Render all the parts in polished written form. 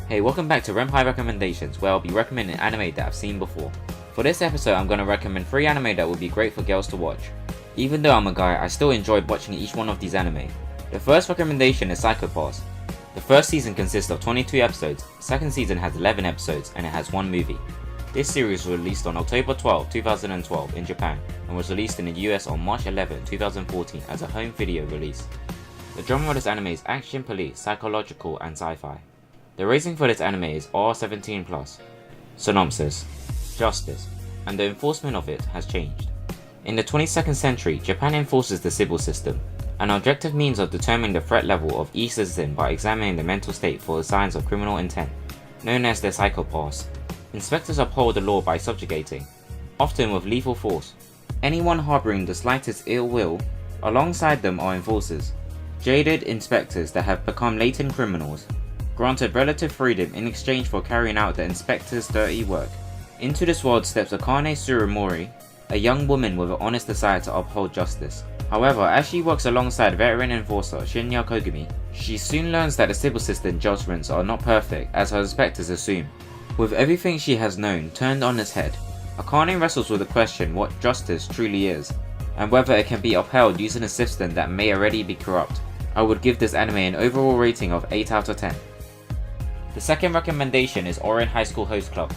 Hey, welcome back to Renpai Recommendations, where I'll be recommending anime that I've seen before. For this episode, I'm going to recommend 3 anime that would be great for girls to watch. Even though I'm a guy, I still enjoyed watching each one of these anime. The first recommendation is Psycho Pass. The first season consists of 22 episodes, the second season has 11 episodes, and it has 1 movie. This series was released on October 12, 2012 in Japan, and was released in the US on March 11, 2014 as a home video release. The genre of this anime is action, police, psychological, and sci-fi. The rating for this anime is R17+. Synopsis: Justice, and the enforcement of it has changed. In the 22nd century, Japan enforces the civil system, an objective means of determining the threat level of each citizen by examining the mental state for the signs of criminal intent, known as the Psycho Pass. Inspectors uphold the law by subjugating, often with lethal force, anyone harboring the slightest ill will. Alongside them are enforcers, jaded inspectors that have become latent criminals, granted relative freedom in exchange for carrying out the inspector's dirty work. Into this world steps Akane Surumori, a young woman with an honest desire to uphold justice. However, as she works alongside veteran enforcer Shinya Kogumi, she soon learns that the civil system judgments are not perfect as her inspectors assume. With everything she has known turned on its head, Akane wrestles with the question what justice truly is, and whether it can be upheld using a system that may already be corrupt. I would give this anime an overall rating of 8 out of 10. The second recommendation is Ouran High School Host Club.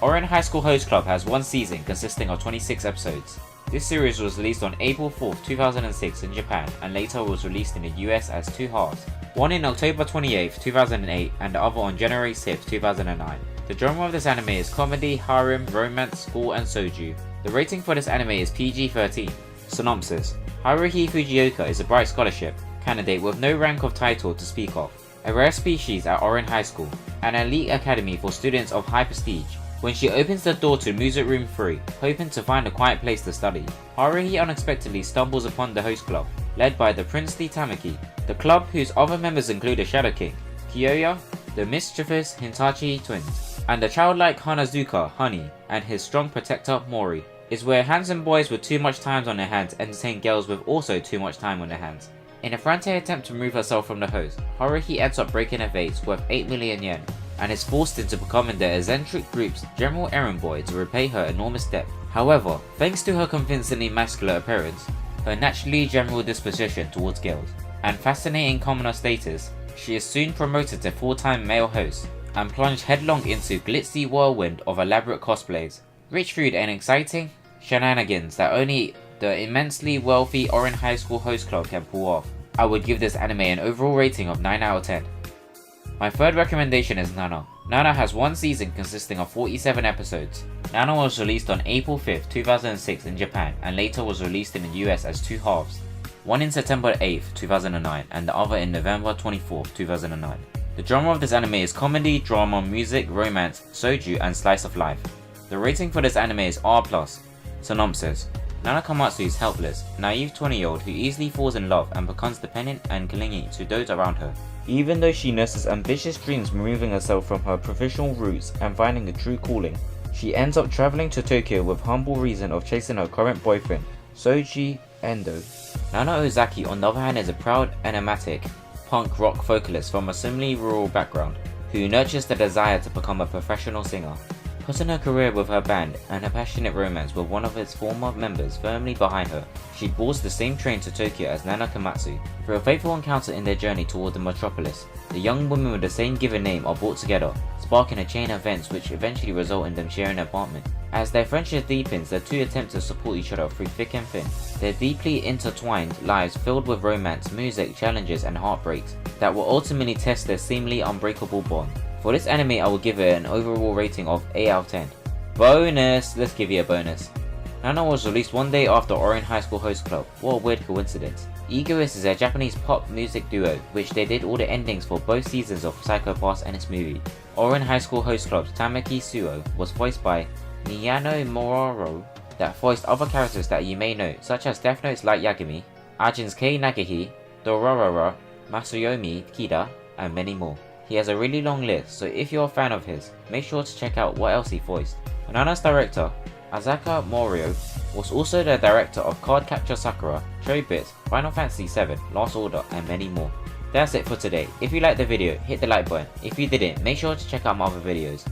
Ouran High School Host Club has 1 season consisting of 26 episodes. This series was released on April 4, 2006 in Japan and later was released in the US as 2 halves, one in October 28, 2008 and the other on January 6, 2009. The genre of this anime is comedy, harem, romance, school and soju. The rating for this anime is PG-13. Synopsis: Haruhi Fujioka is a bright scholarship candidate with no rank of title to speak of, a rare species at Ouran High School, an elite academy for students of high prestige. When she opens the door to Music Room 3, hoping to find a quiet place to study, Haruhi unexpectedly stumbles upon the host club, led by the princely Tamaki, the club whose other members include the Shadow King, Kyoya, the mischievous Hitachi twins, and the childlike Hanazuka, Honey, and his strong protector, Mori. Is where handsome boys with too much time on their hands entertain girls with also too much time on their hands. In a frantic attempt to remove herself from the host, Haruhi ends up breaking a vase worth 8 million yen, and is forced into becoming the eccentric group's general errand boy to repay her enormous debt. However, thanks to her convincingly masculine appearance, her naturally general disposition towards girls, and fascinating commoner status, she is soon promoted to full-time male host, and plunged headlong into glitzy whirlwind of elaborate cosplays, rich food and exciting shenanigans that only the immensely wealthy Ouran High School Host Club can pull off. I would give this anime an overall rating of 9 out of 10. My third recommendation is Nana. Nana has 1 season consisting of 47 episodes. Nana was released on April 5, 2006 in Japan and later was released in the US as 2 halves, one in September 8, 2009 and the other in November 24, 2009. The genre of this anime is comedy, drama, music, romance, soju and slice of life. The rating for this anime is R+. Synopsis: Nana Komatsu is helpless, naive 20-year-old who easily falls in love and becomes dependent and clingy to those around her. Even though she nurses ambitious dreams removing herself from her professional roots and finding a true calling, she ends up traveling to Tokyo with humble reason of chasing her current boyfriend, Soji Endo. Nana Ozaki on the other hand is a proud, enigmatic, punk rock vocalist from a similarly rural background, who nurtures the desire to become a professional singer. Putting her career with her band and her passionate romance with one of its former members firmly behind her, she boards the same train to Tokyo as Nana Komatsu. Through a fateful encounter in their journey toward the metropolis, the young women with the same given name are brought together, sparking a chain of events which eventually result in them sharing an apartment. As their friendship deepens, the two attempt to support each other through thick and thin. Their deeply intertwined lives filled with romance, music, challenges and heartbreaks that will ultimately test their seemingly unbreakable bond. For this anime I will give it an overall rating of 8 out of 10. Bonus! Let's give you a bonus. Nana was released 1 day after Ouran High School Host Club. What a weird coincidence. Egoist is a Japanese pop music duo, which they did all the endings for both seasons of Psycho Pass and its movie. Ouran High School Host Club's Tamaki Suo was voiced by Miyano Moraro, that voiced other characters that you may know, such as Death Note's Light Yagami, Ajin's Kei Nagahi, Dororo, Masayomi Kida, and many more. He has a really long list, so if you're a fan of his, make sure to check out what else he voiced. Nana's director, Azaka Morio, was also the director of Card Capture Sakura, Cherry Bits, Final Fantasy VII, Last Order, and many more. That's it for today. If you liked the video, hit the like button. If you didn't, make sure to check out my other videos.